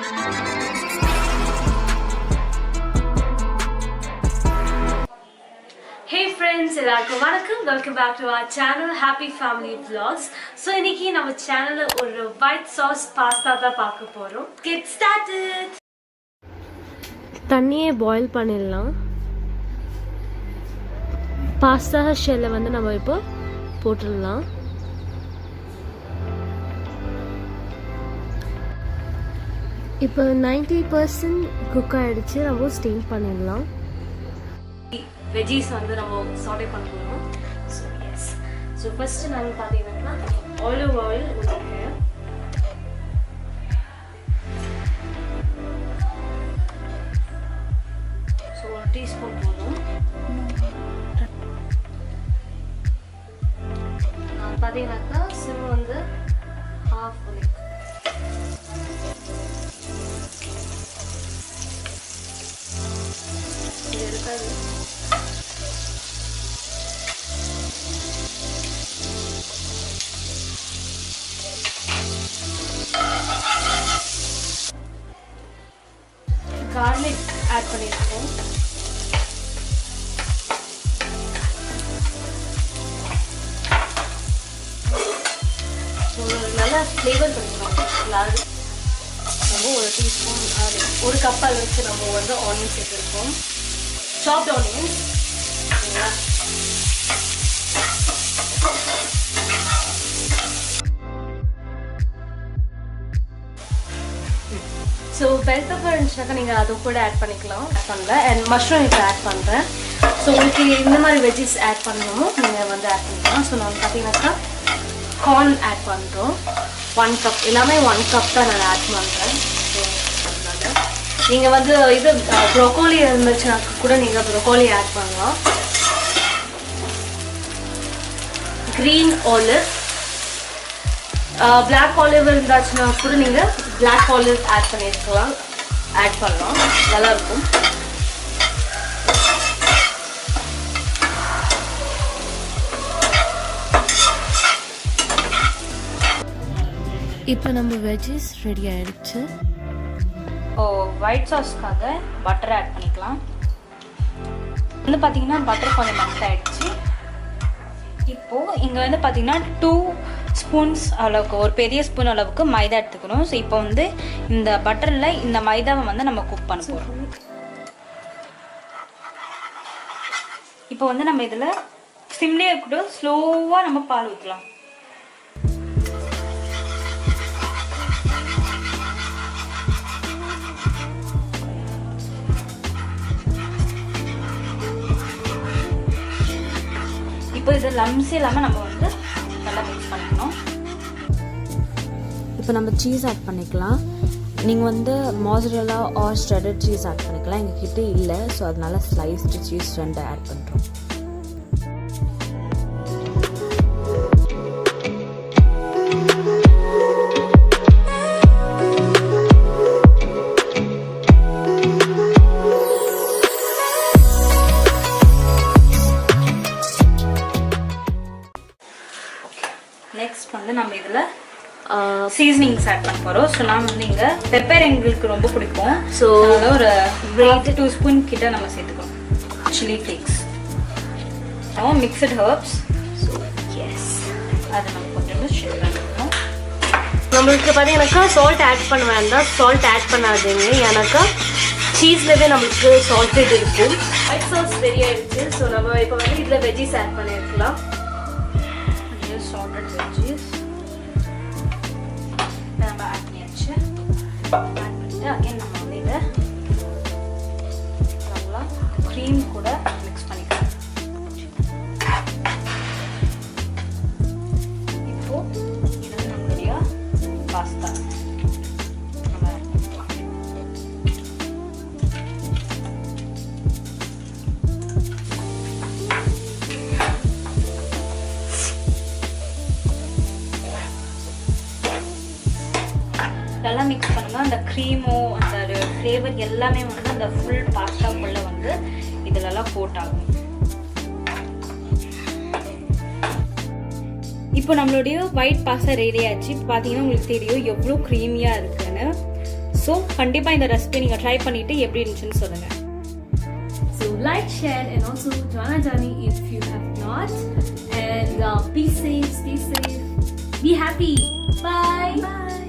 Hey friends, welcome back to our channel Happy Family Vlogs. So இன்னைக்கு நம்ம சேனல்ல ஒரு white sauce pasta தான் பார்க்க போறோம். Get started. தண்ணியை பாயில் பண்ணிடலாம். பாஸ்தா ஷெல்லை வந்து நம்ம இப்போ போட்டுடலாம். இப்போ 90% குக் ஆயிடுச்சு. நம்ம ஸ்டீம் பண்ணிடலாம். வெஜ்ஜீஸ் வந்து நம்ம சாட்டே பண்ண போகிறோம். ஸோ எஸ், ஸோ ஃபஸ்ட்டு நாங்கள் பார்த்தீங்கன்னா ஆலிவ் ஆயில் ஊற்றிருக்கேன். ஸோ 1 டீஸ்பூன் போதும். நான் பார்த்தீங்கன்னாக்கா சிம் வந்து half இது இருக்காது. கார்லிக் ஆட் பண்ணியிருக்கோம். நல்லா ஃப்ளேவர் பண்ணிக்கலாம். நம்ம 1 டீஸ்பூன் ஒரு கப் அளவுக்கு நம்ம வந்து ஆனியன் சேர்த்துருக்கோம். Soft onions. So bell pepper இருந்துச்சுனாக்கா நீங்கள் அதை கூட ஆட் பண்ணிக்கலாம். ஆட் பண்ணல. அண்ட் மஷ்ரூம் இப்போ ஆட் பண்ணுறேன். ஸோ உங்களுக்கு இந்த மாதிரி வெஜ்ஜஸ் ஆட் பண்ணணுமோ நீங்கள் வந்து ஆட் பண்ணிக்கலாம். ஸோ நான் பார்த்தீங்கன்னாக்கா கார்ன் ஆட் பண்ணுறோம். 1 கப், எல்லாமே 1 கப் தான் நான் ஆட் பண்ணுறேன். ஸோ நீங்கள் வந்து இது ப்ரொக்கோலி இருந்துச்சுனாக்கா கூட நீங்கள் ப்ரொக்கோலி ஆட் பண்ணலாம். க்ரீன் ஆலிவ், பிளாக் ஆலிவ் இருந்தாச்சுன்னா கூட நீங்கள் பிளாக் ஆலிவ் ஆட் பண்ணலாம். நல்லா இருக்கும். இப்போ நம்ம வெஜ்ஜஸ் ரெடி ஆயிடுச்சு. ஒயிட் சாஸ்க்காக பட்டர் ஆட் பண்ணிக்கலாம். வந்து பார்த்தீங்கன்னா பட்டர் கொஞ்சம் மெல்ட் ஆயிடுச்சு. இப்போது இங்கே வந்து பார்த்தீங்கன்னா 2 ஸ்பூன்ஸ் அளவுக்கு, ஒரு பெரிய ஸ்பூன் அளவுக்கு மைதா எடுத்துக்கணும். ஸோ இப்போ வந்து இந்த பட்டரில் இந்த மைதாவை வந்து நம்ம குக் பண்ண போகிறோம். இப்போ வந்து நம்ம இதில் சிம்லேயே இருக்கட்டும், ஸ்லோவாக நம்ம பால் ஊற்றலாம். இப்போ இது லம்ஸ் இல்லாமல் நம்ம வந்து நல்லா மிக்ஸ் பண்ணிக்கணும். இப்போ நம்ம சீஸ் ஆட் பண்ணிக்கலாம். நீங்கள் வந்து மோசரெல்லா ஆர் ஸ்ட்ரெடட் சீஸ் ஆட் பண்ணிக்கலாம். எங்ககிட்ட இல்லை, ஸோ அதனால ஸ்லைஸ்டு சீஸ் 2 ஆட் பண்ணுறோம். நெக்ஸ்ட் வந்து நம்ம இதில் சீசனிங்ஸ் ஆட் பண்ண போகிறோம். ஸோ நான் வந்து இங்கே பெப்பர் எங்களுக்கு ரொம்ப பிடிக்கும். ஸோ ஒரு 2 ஸ்பூன் கிட்ட நம்ம சேர்த்துக்கணும். Chilli flakes, mixed herbs. So yes, அதை நம்ம கொஞ்சம் ஷேர் பண்ணிக்கணும். நம்மளுக்கு பார்த்தீங்கன்னாக்கா சால்ட் ஆட் பண்ண வேண்டாம். சால்ட் ஆட் பண்ணாதீங்க, ஏன்னாக்கா சீஸ்லவே நம்மளுக்கு சால்ட்டட் இருக்கும். ஒயிட் சாஸ் ரெடி ஆயிடுச்சு. ஸோ நம்ம இப்போ வந்து இதில் வெஜ்ஜீஸ் ஆட் பண்ணியிருக்கலாம். salted veggies நம்ம ஆட் பண்ணியாச்சு. ஆட் பண்ணிட்டு அகைன் நம்ம வந்து இதை நல்லா க்ரீம் கூட மிக்ஸ் பண்ணிக்கலாம். இப்போ இது நம்மளுடைய பாஸ்தா நம்ம ஆட் பண்ணிக்கலாம். நல்லா மிக்ஸ் பண்ணுங்க. அந்த க்ரீமோ அந்த ஃப்ளேவர் எல்லாமே வந்து அந்த ஃபுல் பாஸ்தாக்குள்ள வந்து இதெல்லாம் கோட் ஆகும். இப்போ நம்மளுடைய ஒயிட் பாஸ்தா ரெடி ஆச்சு. இப்போ பார்த்தீங்கன்னா உங்களுக்கு தெரியும் எவ்வளோ க்ரீமியாக இருக்குன்னு. ஸோ கண்டிப்பாக இந்த ரெசிபி நீங்கள் ட்ரை பண்ணிவிட்டு எப்படி இருந்துச்சுன்னு சொல்லுங்கள். So like, share and also join our journey if you have not. And be safe, stay safe, be happy. Bye. Bye.